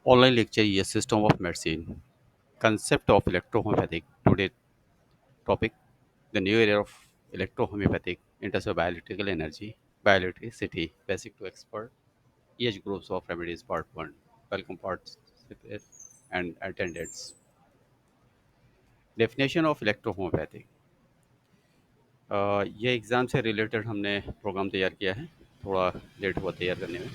Online lecture is system of medicine. Concept of electrohomeopathic. Today topic the new era of electrohomeopathic enters of bioelectrical energy, bioelectricity, basic to expert, age groups of remedies part 1. Welcome participants and attendants. Definition of electrohomeopathic. ये exam से related हमने programme तैयार किया है, थोड़ा late हुआ तैयार करने में।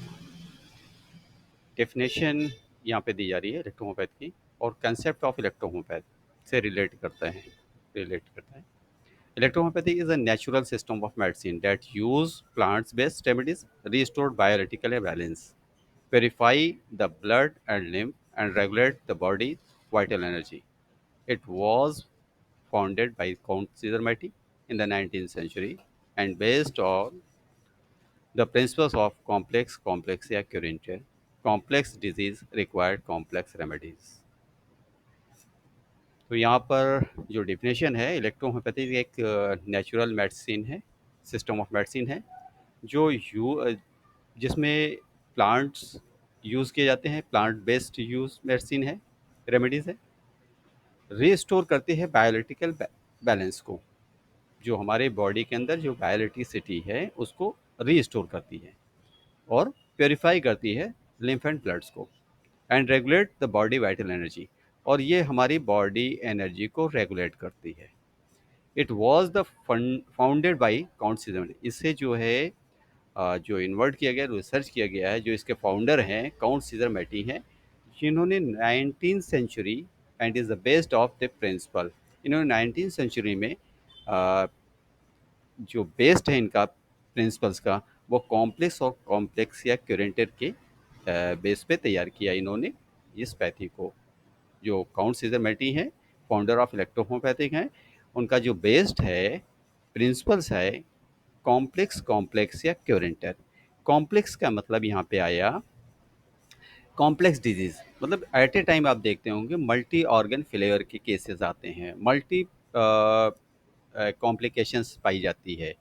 डेफिनेशन यहाँ पे दी जा रही है इलेक्ट्रोहोम्योपैथ की और कंसेप्ट ऑफ इलेक्ट्रोहोम्योपैथ से रिलेट करता है। Electrohomeopathy is a natural system of medicine that use plants-based remedies, restore bioelectrical balance, purify the blood and lymph, and regulate the body's vital energy. It was founded by Count Caesar Matti in the 19th century and based on the principles of complexia currente. Complex disease required complex remedies. तो यहाँ पर जो definition है electrohomoeopathy एक natural medicine है, system of medicine है जो जिसमें प्लांट्स यूज़ किए जाते हैं, प्लांट बेस्ड यूज मेडिसिन है, रेमेडीज़ है, रीस्टोर करती है बायोलिटिकल बैलेंस को, जो हमारे बॉडी के अंदर जो बायोलिटिसिटी है उसको रीस्टोर करती है और प्योरीफाई करती है लिम्फ एंड ब्लड्स को and regulate the body vital energy, और ये हमारी बॉडी एनर्जी को रेगुलेट करती है। It was the founded by count season, इससे जो है जो इन्वर्ट किया गया, रिसर्च किया गया है, जो इसके फाउंडर हैं काउंट सीजर मैटी हैं, जिन्होंने 19th century and is the based of the principle. इन्होंने 19th सेंचुरी में अ, जो बेस्ड है इनका प्रिंसिपल्स का, वो कॉम्प्लेक्स और कॉम्प्लेक्स या क्यूरेंटर के बेस पे तैयार किया इन्होंने इस पैथी को। जो काउंट सीजर मैटी हैं, फाउंडर ऑफ इलेक्ट्रोहोम्योपैथिक हैं, उनका जो बेस्ड है प्रिंसिपल्स है कॉम्प्लेक्स, कॉम्प्लेक्स या क्यूरेंटर। कॉम्प्लेक्स का मतलब यहाँ पे आया कॉम्प्लेक्स डिजीज, मतलब एट ए टाइम आप देखते होंगे मल्टी ऑर्गन फेलियर के केसेस आते हैं, मल्टी कॉम्प्लिकेशंस पाई जाती है।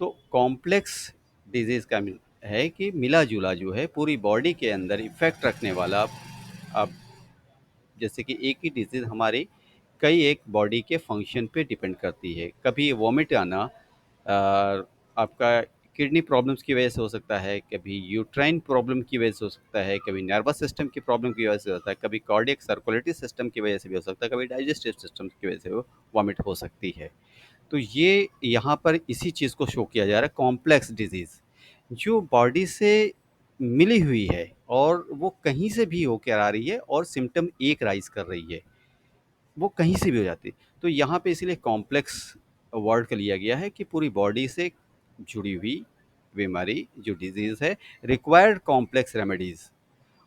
तो कॉम्प्लेक्स डिजीज का है कि मिला जुला जो है पूरी बॉडी के अंदर इफेक्ट रखने वाला। अब जैसे कि एक ही डिजीज़ हमारी कई एक बॉडी के फंक्शन पे डिपेंड करती है। कभी वॉमिट आना आपका किडनी प्रॉब्लम्स की वजह से हो सकता है, कभी यूट्राइन प्रॉब्लम की वजह से हो सकता है, कभी नर्वस सिस्टम की प्रॉब्लम की वजह से होता है, कभी कार्डियक सर्कुलेटरी सिस्टम की वजह से भी हो सकता है, कभी डाइजेस्टिव सिस्टम की वजह से वो वॉमिट हो सकती है। तो ये यहाँ पर इसी चीज़ को शो किया जा रहा है, कॉम्प्लेक्स डिजीज़ जो बॉडी से मिली हुई है और वो कहीं से भी होकर आ रही है और सिम्टम एक राइज कर रही है, वो कहीं से भी हो जाती है। तो यहाँ पे इसीलिए कॉम्प्लेक्स वर्ड का लिया गया है कि पूरी बॉडी से जुड़ी हुई बीमारी जो डिजीज़ है रिक्वायर्ड कॉम्प्लेक्स रेमेडीज़,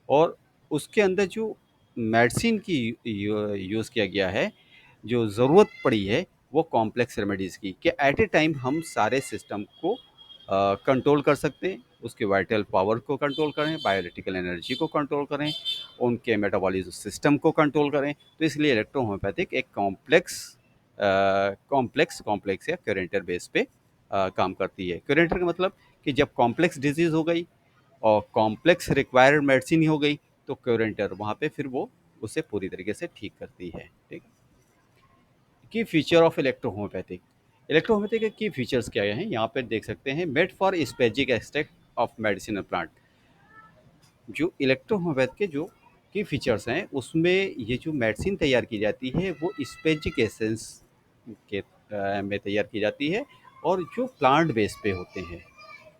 और उसके अंदर जो मेडिसिन की यूज़ किया गया है, जो ज़रूरत पड़ी है वो कॉम्प्लेक्स रेमेडीज़ की, कि एट ए टाइम हम सारे सिस्टम को कंट्रोल कर सकते हैं, उसके वाइटल पावर को कंट्रोल करें, बायोलिटिकल एनर्जी को कंट्रोल करें, उनके मेटाबॉलिज्म सिस्टम को कंट्रोल करें। तो इसलिए इलेक्ट्रोहोम्योपैथिक एक कॉम्प्लेक्स या क्यूरेंटर बेस पे काम करती है। क्यूरेंटर का मतलब कि जब कॉम्प्लेक्स डिजीज़ हो गई और कॉम्प्लेक्स रिक्वायर्ड मेडिसिन ही हो गई, तो क्यूरेंटर वहाँ पे फिर वो उसे पूरी तरीके से ठीक करती है। ठीक। की फीचर ऑफ इलेक्ट्रोहोम्योपैथिक। इलेक्ट्रोहोम्योपैथिक के की फीचर्स क्या हैं यहाँ पे देख सकते हैं। Made for spagyric extract of medicinal plant. जो इलेक्ट्रोहोम्योपैथ के जो की फीचर्स हैं उसमें ये जो मेडिसिन तैयार की जाती है वो स्पेजिक एसेंस के में तैयार की जाती है और जो प्लांट बेस पे होते हैं।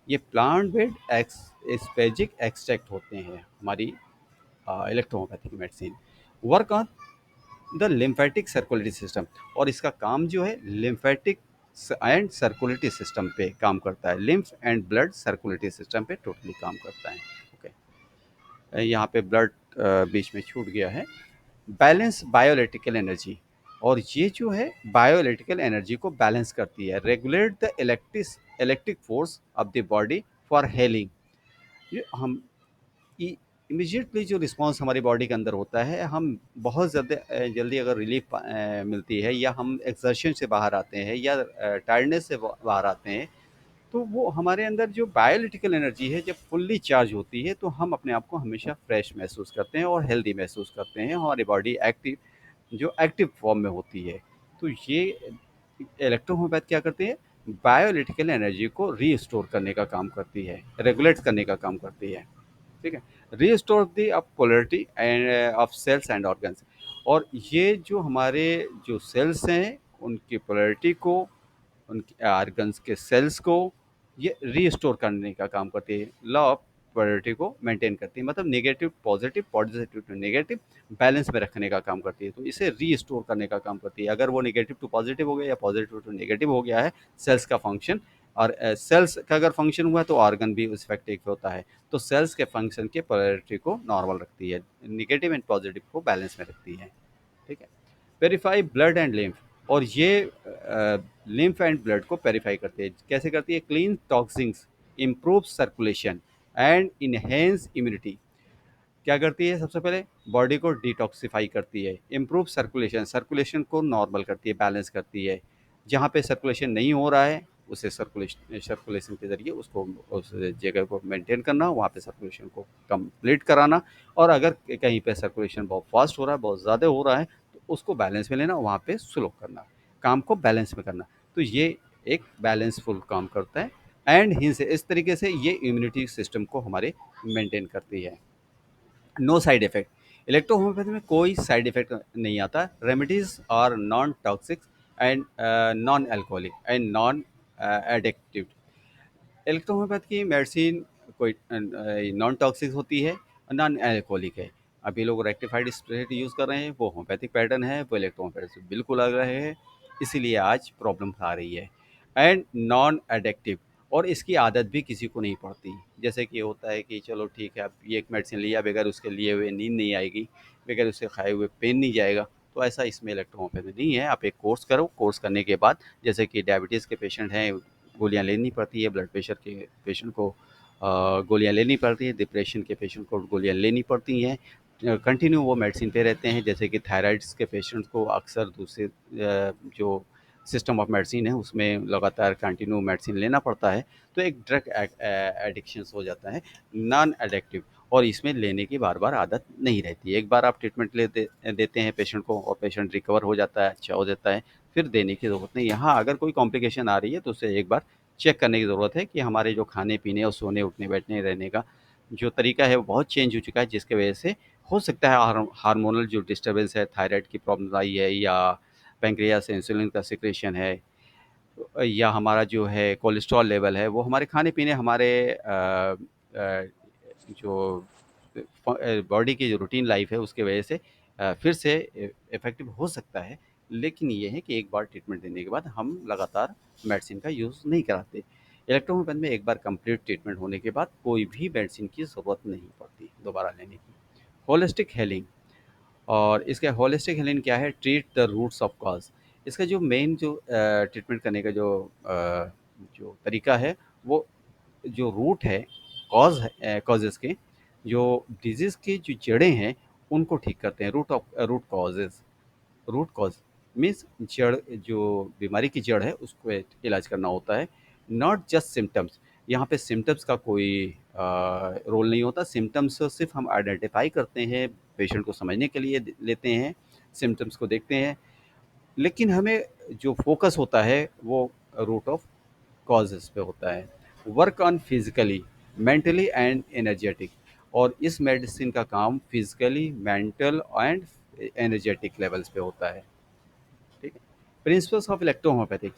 ये प्लांट बेस्ड स्पेजिक एक्सट्रैक्ट होते हैं हमारी electrohomoeopathic medicine. Work on the lymphatic circulatory system, और इसका काम जो है लिम्फेटिक एंड सर्कुलेटरी सिस्टम पे काम करता है, lymph and blood circulatory system पे टोटली काम करता है। ओके, यहाँ पे ब्लड बीच में छूट गया है। बैलेंस बायोइलेक्ट्रिकल एनर्जी, और ये जो है बायोइलेक्ट्रिकल एनर्जी को बैलेंस करती है। Regulate the electric force of the body for hailing. ये हम इमीडिएटली जो रिस्पांस हमारी बॉडी के अंदर होता है, हम बहुत ज़्यादा जल्दी अगर रिलीफ मिलती है, या हम एक्सर्शन से बाहर आते हैं, या टायर्डनेस से बाहर आते हैं, तो वो हमारे अंदर जो बायोलिटिकल एनर्जी है जब फुल्ली चार्ज होती है तो हम अपने आप को हमेशा फ्रेश महसूस करते हैं और हेल्दी महसूस करते हैं, हमारी बॉडी एक्टिव जो एक्टिव फॉर्म में होती है। तो ये इलेक्ट्रोहोम्योपैथ क्या करते हैं, बायोलिटिकल एनर्जी को रीस्टोर करने का काम करती है, रेगुलेट करने का काम करती है। ठीक है, restore the polarity and of cells and organs. और ये जो हमारे जो सेल्स हैं उनकी पोलरिटी को, उनके ऑर्गन्स के सेल्स को ये रीस्टोर करने का काम करती है, लॉ ऑफ पोलरिटी को मेंटेन करती है, मतलब negative positive, positive to negative balance में रखने का काम करती है। तो इसे रीस्टोर करने का काम करती है। अगर वो नेगेटिव टू पॉजिटिव हो गया या पॉजिटिव टू नेगेटिव हो गया है सेल्स का फंक्शन, और सेल्स का अगर फंक्शन हुआ तो ऑर्गन भी उस इफेक्टिव होता है। तो सेल्स के फंक्शन के पोलरिटी को नॉर्मल रखती है, नेगेटिव एंड पॉजिटिव को बैलेंस में रखती है। ठीक है, पेरिफाई ब्लड एंड लिम्फ। और ये लिम्फ एंड ब्लड को पेरिफाई करती है। कैसे करती है, clean toxins, improve circulation and enhance immunity. क्या करती है, सबसे पहले बॉडी को डिटॉक्सिफाई करती है, इम्प्रूव सर्कुलेशन, सर्कुलेशन को नॉर्मल करती है, बैलेंस करती है। जहाँ पे सर्कुलेशन नहीं हो रहा है उसे सर्कुलेशन सर्कुलेशन के ज़रिए उसको उस जगह को मेंटेन करना, वहाँ पे सर्कुलेशन को कंप्लीट कराना। और अगर कहीं पे सर्कुलेशन बहुत फास्ट हो रहा है, बहुत ज़्यादा हो रहा है, तो उसको बैलेंस में लेना, वहाँ पे स्लो करना, काम को बैलेंस में करना। तो ये एक बैलेंसफुल काम करता है। एंड हिंस इस तरीके से ये इम्यूनिटी सिस्टम को हमारे मेंटेन करती है। नो साइड इफेक्ट, इलेक्ट्रोहोम्योपैथी में कोई साइड इफेक्ट नहीं आता। Remedies are non toxic and non alcoholic and non addictive. Electrohomeopath की मेडिसिन कोई नॉन टॉक्सिक होती है, नॉन एल्कोहलिक है। अभी लोग रेक्टिफाइड स्प्रेड यूज़ कर रहे हैं, वो होम्योपैथिक पैटर्न है, वो इलेक्ट्रोहोम्योपैथ से बिल्कुल अलग रहे हैं, इसीलिए आज प्रॉब्लम आ रही है। एंड नॉन एडिक्टिव, और इसकी आदत भी किसी को नहीं पड़ती। जैसे कि होता है कि चलो ठीक है, आप ये एक मेडिसिन लिया, बगैर उसके लिए हुए नींद नहीं आएगी, बगैर उसके खाए हुए पेन नहीं जाएगा। तो ऐसा इसमें इलेक्ट्रोहोम्योपैथी नहीं है। आप एक कोर्स करो, कोर्स करने के बाद, जैसे कि डायबिटीज़ के पेशेंट हैं, गोलियाँ लेनी पड़ती है, ब्लड प्रेशर के पेशेंट को गोलियाँ लेनी पड़ती है, डिप्रेशन के पेशेंट को गोलियाँ लेनी पड़ती हैं। कंटिन्यू वो मेडिसिन पे रहते हैं। जैसे कि थायराइड्स के पेशेंट्स को अक्सर दूसरे जो सिस्टम ऑफ मेडिसिन है उसमें लगातार कंटिन्यू मेडिसिन लेना पड़ता है। तो एक ड्रग एडिक्शंस हो जाता है, नॉन एडिक्टिव। और इसमें लेने की बार बार आदत नहीं रहती है। एक बार आप ट्रीटमेंट देते हैं पेशेंट को और पेशेंट रिकवर हो जाता है, अच्छा हो जाता है, फिर देने की ज़रूरत नहीं। यहाँ अगर कोई कॉम्प्लिकेशन आ रही है तो उसे एक बार चेक करने की ज़रूरत है कि हमारे जो खाने-पीने और सोने, उठने, बैठने, रहने का जो तरीका है वो बहुत चेंज हो चुका है, जिसकी वजह से हो सकता है हार्मोनल जो डिस्टर्बेंस है, थायराइड की प्रॉब्लम आई है, या पैंक्रियास से इंसुलिन का सिक्रेशन है, या हमारा जो है कोलेस्ट्रॉल लेवल है, वो हमारे खाने-पीने, हमारे जो बॉडी की जो रूटीन लाइफ है उसकी वजह से फिर से इफ़ेक्टिव हो सकता है। लेकिन ये है कि एक बार ट्रीटमेंट देने के बाद हम लगातार मेडिसिन का यूज़ नहीं कराते। इलेक्ट्रोहोम्योपैथी में एक बार कंप्लीट ट्रीटमेंट होने के बाद कोई भी मेडिसिन की ज़रूरत नहीं पड़ती दोबारा लेने की। होलिस्टिक हीलिंग, और इसका होलिस्टिक हीलिंग क्या है, treat the roots of cause. इसका जो मेन जो ट्रीटमेंट करने का जो तरीका है, वो जो रूट है, कॉज है, कॉजेज के, जो डिजीज की जो जड़ें हैं उनको ठीक करते हैं। Root causes, root cause means जड़, जो बीमारी की जड़ है उसको इलाज करना होता है, नॉट जस्ट सिम्टम्स। यहाँ पे सिम्टम्स का कोई रोल नहीं होता। सिम्टम्स सिर्फ हम आइडेंटिफाई करते हैं, पेशेंट को समझने के लिए लेते हैं, सिम्टम्स को देखते हैं। लेकिन हमें जो फोकस होता है वो रूट ऑफ कॉजेस पे होता है। Work on physically, mentally and energetic. और इस मेडिसिन का काम physically, mental and energetic levels पे होता है। ठीक है, प्रिंसिपल्स ऑफ इलेक्ट्रोहोम्योपैथिक,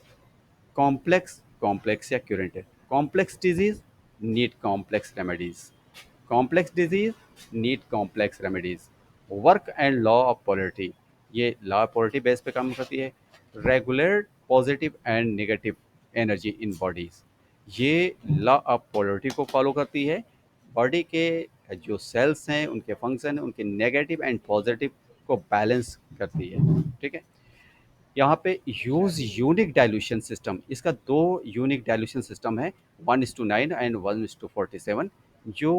कॉम्प्लेक्स, कॉम्प्लेक्स या curative. Complex disease need complex remedies, complex disease need complex remedies. Work and law of polarity, ये लॉ ऑफ पोलरिटी बेस पे काम करती है। Regular positive and negative energy in bodies, ये law of polarity को follow करती है। Body के जो सेल्स हैं उनके फंक्शन, उनके नेगेटिव एंड पॉजिटिव को बैलेंस करती है। ठीक है, यहाँ पे यूज़ यूनिक डाइल्यूशन सिस्टम, इसका दो यूनिक डाइल्यूशन सिस्टम है, 1:9 एंड 1:47। जो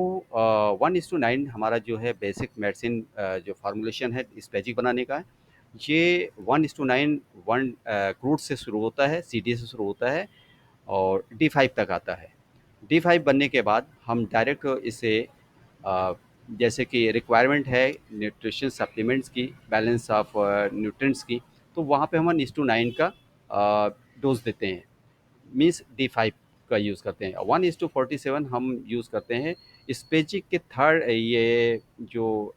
1:9 हमारा जो है बेसिक मेडिसिन जो फार्मूलेशन है इस मैजिक बनाने का है, ये 1:9 वन क्रूड से शुरू होता है, सीडी से शुरू होता है, और D5 तक आता है। D5 बनने के बाद हम डायरेक्ट इसे अ, जैसे कि रिक्वायरमेंट है न्यूट्रिशन सप्लीमेंट्स की, बैलेंस ऑफ न्यूट्रिएंट्स की, तो वहाँ पे हम 1:9 का डोज़ देते हैं। मीन्स D5 का यूज़ करते हैं। 1:47 हम यूज़ करते हैं स्पेजिक के थर्ड, ये जो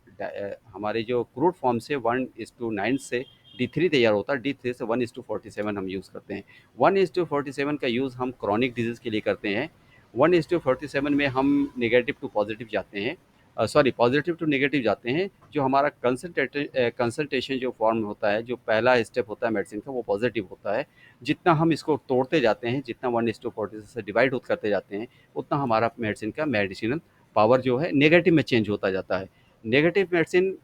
हमारे जो क्रूड फॉर्म से 1:9 से D3 तैयार होता है, D3 से 1:47 हम यूज़ करते हैं। 1:47 का यूज़ हम क्रॉनिक डिजीज़ के लिए करते हैं। 1:47 में हम नेगेटिव टू पॉजिटिव जाते हैं, सॉरी पॉजिटिव टू नेगेटिव जाते हैं। जो हमारा कंसल्टेशन जो फॉर्म होता है, जो पहला स्टेप होता है मेडिसिन का, वो पॉजिटिव होता है। जितना हम इसको तोड़ते जाते हैं, जितना 1:40 से डिवाइड होते करते जाते हैं, उतना हमारा मेडिसिन का मेडिसिनल पावर जो है नेगेटिव में चेंज होता जाता है। नेगेटिव मेडिसिन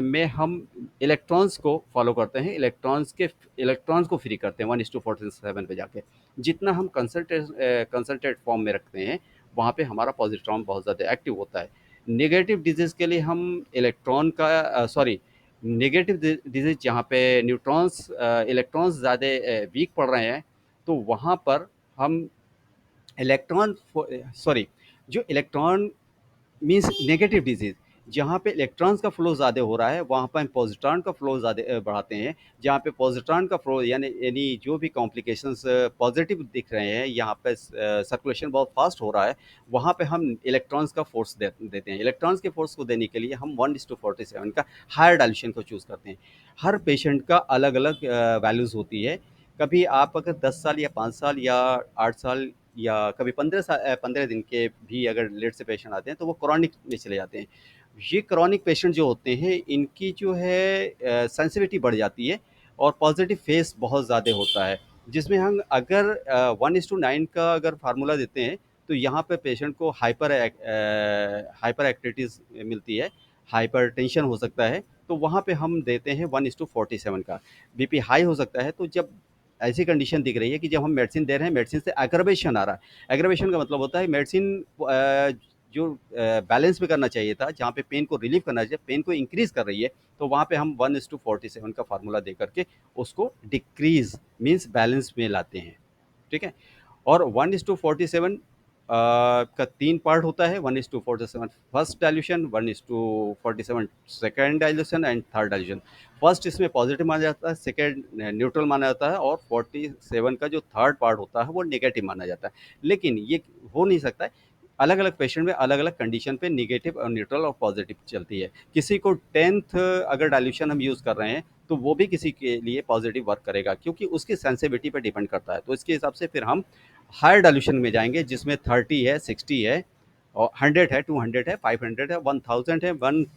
में हम इलेक्ट्रॉन्स को फॉलो करते हैं, इलेक्ट्रॉन्स को फ्री करते हैं 1:47 पे जाके। जितना हम कंसल्टेट फॉर्म में रखते हैं, वहाँ पे हमारा पॉजिट्रॉन बहुत ज़्यादा एक्टिव होता है। नेगेटिव डिजीज़ के लिए हम इलेक्ट्रॉन का सॉरी नेगेटिव डिजीज़ जहाँ पे इलेक्ट्रॉन्स ज़्यादा वीक पड़ रहे हैं, तो वहाँ पर हम इलेक्ट्रॉन सॉरी जो इलेक्ट्रॉन मीन्स नेगेटिव डिजीज़, जहाँ पे इलेक्ट्रॉन्स का फ्लो ज़्यादा हो रहा है, वहाँ पे हम पॉजिट्रॉन का फ्लो ज़्यादा बढ़ाते हैं। जहाँ पे पॉजिट्रॉन का फ्लो यानी यानी जो भी कॉम्प्लिकेशंस पॉजिटिव दिख रहे हैं, यहाँ पे सर्कुलेशन बहुत फास्ट हो रहा है, वहाँ पे हम इलेक्ट्रॉन्स का फोर्स देते हैं। इलेक्ट्रॉन्स के फोर्स को देने के लिए हम 1:47 का हायर डाइल्यूशन को चूज़ करते हैं। हर पेशेंट का अलग अलग वैल्यूज़ होती है। कभी आप अगर 10 साल या 5 साल या 8 साल या कभी 15 दिन के भी अगर लेट से पेशेंट आते हैं, तो वो क्रॉनिक में चले जाते हैं। ये क्रॉनिक पेशेंट जो होते हैं, इनकी जो है सेंसिटिविटी बढ़ जाती है और पॉजिटिव फेस बहुत ज़्यादा होता है, जिसमें हम अगर 1:9 का अगर फार्मूला देते हैं, तो यहाँ पे पेशेंट को हाइपर एक्टिविटीज़ मिलती है, हाइपर टेंशन हो सकता है, तो वहाँ पे हम देते हैं 1:47 का। बीपी हाई हो सकता है, तो जब ऐसी कंडीशन दिख रही है कि जब हम मेडिसिन दे रहे हैं, मेडिसिन से एग्रवेशन आ रहा है। एग्रवेशन का मतलब होता है मेडिसिन जो बैलेंस में करना चाहिए था, जहाँ पे पेन को रिलीव करना चाहिए, पेन को इंक्रीज कर रही है, तो वहाँ पे हम 1:47 का फार्मूला दे करके उसको डिक्रीज मीन्स बैलेंस में लाते हैं। ठीक है। और 1:47 का 3 पार्ट होता है। 1:47 first dilution, 1:47 second dilution and third dilution. First इसमें पॉजिटिव माना जाता है, सेकेंड न्यूट्रल माना जाता है, और 47 का जो थर्ड पार्ट होता है वो नेगेटिव माना जाता है। लेकिन ये हो नहीं सकता है, अलग अलग पेशेंट में अलग अलग कंडीशन पे निगेटिव और न्यूट्रल और पॉजिटिव चलती है। किसी को 10th अगर डाइल्यूशन हम यूज़ कर रहे हैं, तो वो भी किसी के लिए पॉजिटिव वर्क करेगा, क्योंकि उसकी सेंसिटिविटी पे डिपेंड करता है। तो इसके हिसाब से फिर हम हायर डाइल्यूशन में जाएंगे, जिसमें 30 है, 60 है, और 100 है, 200 है, 500 है, 1000 है,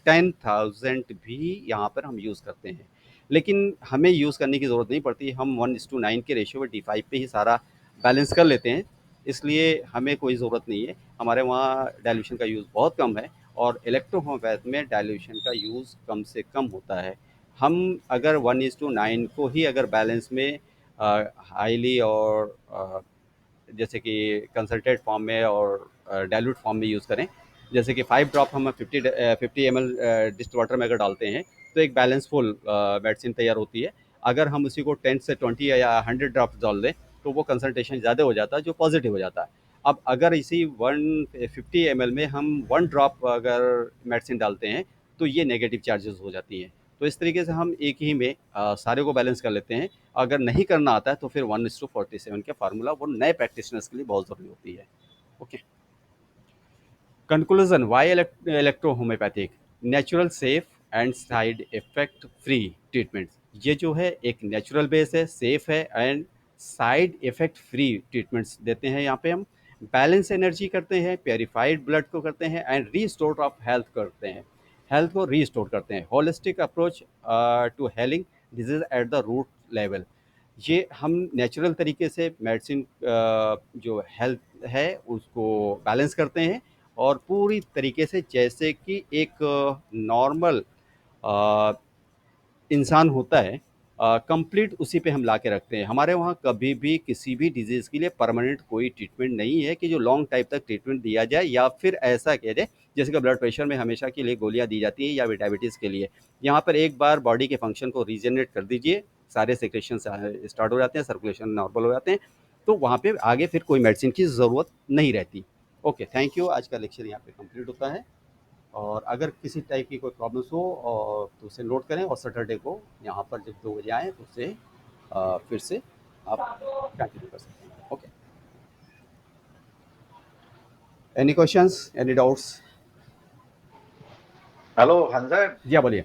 10,000 भी यहाँ पर हम यूज़ करते हैं। लेकिन हमें यूज़ करने की ज़रूरत नहीं पड़ती, हम 1:9 के रेशियो में D5 पे ही सारा बैलेंस कर लेते हैं, इसलिए हमें कोई ज़रूरत नहीं है। हमारे वहाँ डाइल्यूशन का यूज़ बहुत कम है, और इलेक्ट्रोहोम्योपैथ में डाइल्यूशन का यूज़ कम से कम होता है। हम अगर 1:9 को ही अगर बैलेंस में हाईली और जैसे कि कंसंट्रेट फॉर्म में और डाइल्यूट फॉर्म में यूज़ करें, जैसे कि 5 ड्रॉप हम 50 ml डिस्ट वाटर में अगर डालते हैं, तो एक बैलेंसफुल मेडिसिन तैयार होती है। अगर हम उसी को 10 से 20 या 100 ड्रॉप डाल दें, तो वो कंसंट्रेशन ज़्यादा हो जाता है, जो पॉजिटिव हो जाता है। अब अगर इसी 150 ml में हम 1 ड्रॉप अगर मेडिसिन डालते हैं, तो ये नेगेटिव चार्जेस हो जाती हैं। तो इस तरीके से हम एक ही में सारे को बैलेंस कर लेते हैं। अगर नहीं करना आता है, तो फिर 1:47 का फार्मूला वो नए प्रैक्टिशनर्स के लिए बहुत ज़रूरी होती है। Okay. Conclusion, why electrohomeopathic, natural, safe and side effect free treatment. ये जो है एक नेचुरल बेस है, सेफ है and side effect free treatments देते हैं। यहाँ पे हम बैलेंस एनर्जी करते हैं, प्योरीफाइड ब्लड को करते हैं, एंड रीस्टोर ऑफ हेल्थ करते हैं, हेल्थ को रीस्टोर करते हैं। Holistic approach to healing disease at the root level. ये हम नेचुरल तरीके से मेडिसिन जो हेल्थ है उसको बैलेंस करते हैं, और पूरी तरीके से जैसे कि एक नॉर्मल इंसान होता है, कंप्लीट उसी पे हम ला के रखते हैं। हमारे वहाँ कभी भी किसी भी डिजीज़ के लिए परमानेंट कोई ट्रीटमेंट नहीं है कि जो लॉन्ग टाइम तक ट्रीटमेंट दिया जाए, या फिर ऐसा कह दें जैसे कि ब्लड प्रेशर में हमेशा के लिए गोलियाँ दी जाती हैं, या डायबिटीज़ के लिए। यहाँ पर एक बार बॉडी के फंक्शन को रीजनरेट कर दीजिए, सारे सेक्रेशन स्टार्ट हो जाते हैं, सर्कुलेशन नॉर्मल हो जाते हैं, तो वहाँ पे आगे फिर कोई मेडिसिन की ज़रूरत नहीं रहती। Okay, thank you. आज का लेक्चर यहाँ पे कंप्लीट होता है, और अगर किसी टाइप की कोई प्रॉब्लम्स हो और तो उसे नोट करें, और सैटरडे को यहाँ पर जब 2 बजे आएँ तो उसे फिर से आप कंटिन्यू कर सकते हैं। Okay, any questions, any doubts? Hello Hansa. जी हाँ, बोलिए।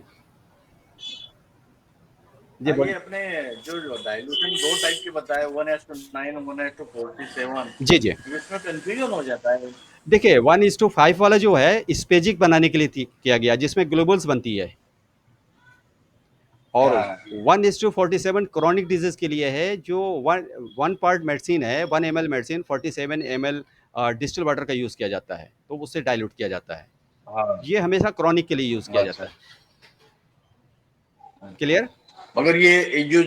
जी हाँ, ये बोलिए। अपने जो डाइल्यूशन दो टाइप के बताए, 1:9 1:47, जी, जी। इसमें कंफ्यूजन हो जाता है। देखिए 1:5 वाला जो है स्पेजिक बनाने के लिए किया गया, जिसमें ग्लोबल्स बनती है, और हाँ 1:47 क्रॉनिक डिजीज के लिए है, जो वन वन पार्ट मेडिसिन है, 1 ml medicine 47 ml distil water का यूज़ किया जाता है, तो उससे डाइल्यूट किया जाता है। हाँ। ये हमेशा क्रॉनिक के लिए यूज़ किया जाता अच्छा है। क्लियर? मगर ये जो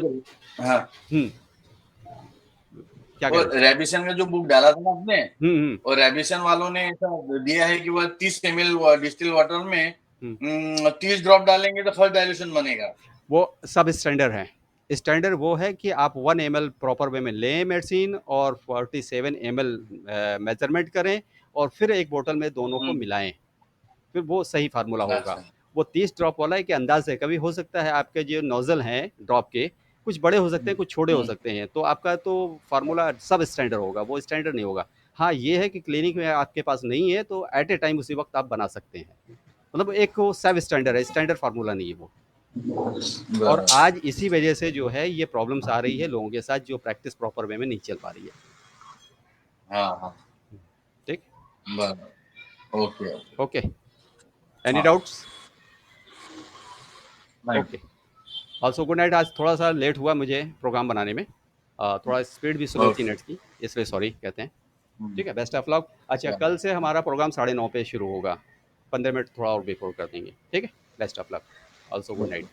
हाँ, हम्म, क्या कह वो रहे हैं? रेबिशन का जो बुक डाला था ना आपने, हम्म, और रेबिशन वालों ने ऐसा दिया है कि वह 30 ml डिस्टिल वाटर में हम्म। 30 ड्रॉप डालेंगे तो फर्स्ट डाइल्यूशन बनेगा। वो सब स्टैंडर्ड है। स्टैंडर्ड वो है कि आप 1 ml प्रॉपर वे में लें मेडिसिन, और 47 ml मेजरमेंट करें, और फिर एक बोतल में दोनों को हम्म। मिलाएं, फिर वो सही फार्मूला होगा। अच्छा। वो 30 ड्रॉप वाला है कि अंदाज है, कभी हो सकता है आपके जो नोजल हैं ड्रॉप के, कुछ बड़े हो सकते हैं, कुछ छोटे हो हम्म। सकते हैं, तो आपका तो फार्मूला सब स्टैंडर्ड होगा, वो स्टैंडर्ड नहीं होगा। हाँ, ये है कि क्लिनिक में आपके पास नहीं है तो एट ए टाइम उसी वक्त आप बना सकते हैं, मतलब एक वो सब स्टैंडर्ड है, स्टैंडर्ड फार्मूला नहीं है वो। और बराबर। आज इसी वजह से जो है ये प्रॉब्लम्स आ रही है लोगों के साथ, जो प्रैक्टिस प्रॉपर वे में नहीं चल पा रही है। हाँ हाँ। ठीक। बराबर। ओके। ओके, एनी हाँ। डाउट्स? नहीं। Okay, also good night. आज थोड़ा सा लेट हुआ मुझे प्रोग्राम बनाने में, थोड़ा स्पीड भी स्लो थी ओके। नेट की, इसलिए सॉरी कहते हैं। हम्म। ठीक है, बेस्ट ऑफ लक। अच्छा, कल से हमारा प्रोग्राम 9:30 पे शुरू होगा, 15 मिनट थोड़ा और बिफोर कर देंगे। ठीक है, best of luck, also good night.